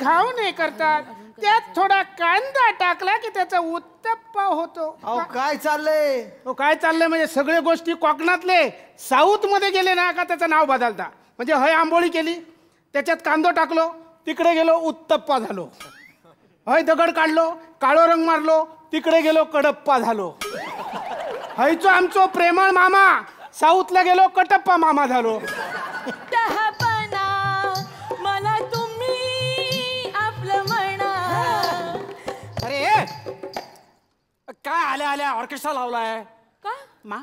घावणे करतात, त्यात थोडा कांदा टाकला की त्याचा उत्तप्पा होतो. अहो काय चाललंय? काय चाललंय म्हणजे सगळे गोष्टी कोकणातले साऊथ मध्ये गेले ना का त्याचं नाव बदलता. म्हणजे हय आंबोळी केली, त्याच्यात कांदो टाकलो, तिकडे गेलो उत्तप्पा झालो. हय दगड काढलो, काळो रंग मारलो, तिकडे गेलो कडप्पा झालो. हयचो आमचो प्रेमळ मामा, साऊथला गेलो कटप्पा मामा झालो. मला तुम्ही आपलं म्हणा. अरे काय आल्या आल्या ऑर्केस्ट्रा लावलाय का? माँ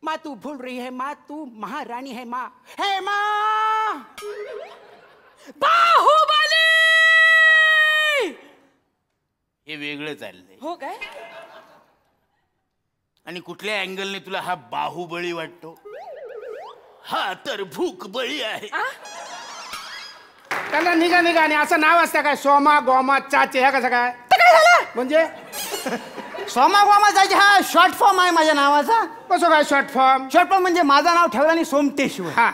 माँ तू भूल रही है माँ, तू महारानी है माँ. हे माँ बाहुबली. हे वेगळं चाललंय. हो काय? आणि कुठल्या अँगलने तुला हा बाहुबळी वाटतो? हा तर भूकबळी आहे. त्याला निघा निघा आणि असं नाव असतं काय? सोमा गोमा चाचे ह्या कसं काय? म्हणजे सोमा गोमा जायचे हा शॉर्ट फॉर्म आहे माझ्या नावाचा. कसं काय शॉर्ट फॉर्म? शॉर्ट फॉर्म म्हणजे माझं नाव ठेवलं आणि सोमटेश्वर. हा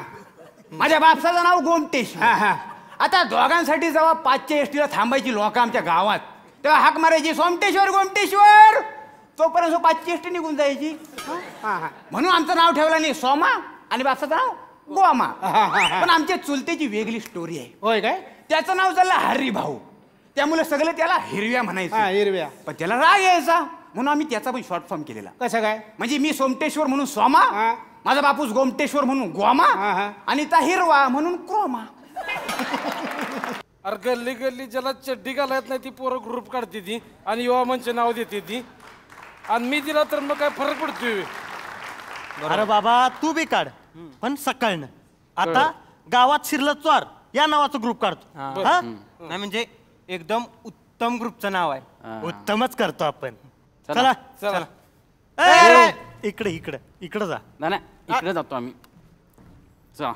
माझ्या बापसाचं नाव गोमटेश्वर. हा हा. आता दोघांसाठी जेव्हा 5च्या एसटीला थांबायची लोक आमच्या गावात, तेव्हा हाक मारायची सोमटेश्वर गोमटेश्वर. तोपर्यंत 5ची एसटी निघून जायची. हा हा. म्हणून आमचं नाव ठेवलं नाही सोमा आणि बापसाचं नाव गोमा. पण आमच्या चुलतेची वेगळी स्टोरी आहे. होय काय? त्याचं नाव चाललं हरी भाऊ. त्यामुळे सगळे त्याला हिरव्या हा म्हणायचे. हिरव्या. पण त्याला राग यायचा म्हणून आम्ही त्याचा पण शॉर्ट फॉर्म केलेला. कसं काय? म्हणजे मी सोमटेश्वर म्हणून सोमा, हा. माझा बापूस गोमटेश्वर म्हणून गोमा, हा, हा. आणि त्या हिरवा म्हणून क्रोमा. अरे गल्ली गल्ली ज्याला चड्डी घालायत नाही ती पोरं ग्रुप काढते ती आणि युवा मंच नाव देते ती. आणि मी दिला तर मग काय फरक पडतोय? अरे बाबा तू बी काढ, पण सकाळनं. आता गावात शिरलं चोर या नावाचा ग्रुप काढतो. हा नाही म्हणजे एकदम उत्तम ग्रुपचं नाव आहे. उत्तमच करतो आपण. चला चला. ए, इकडे इकडे इकडे जा. नाही इकडे जातो आम्ही. जा.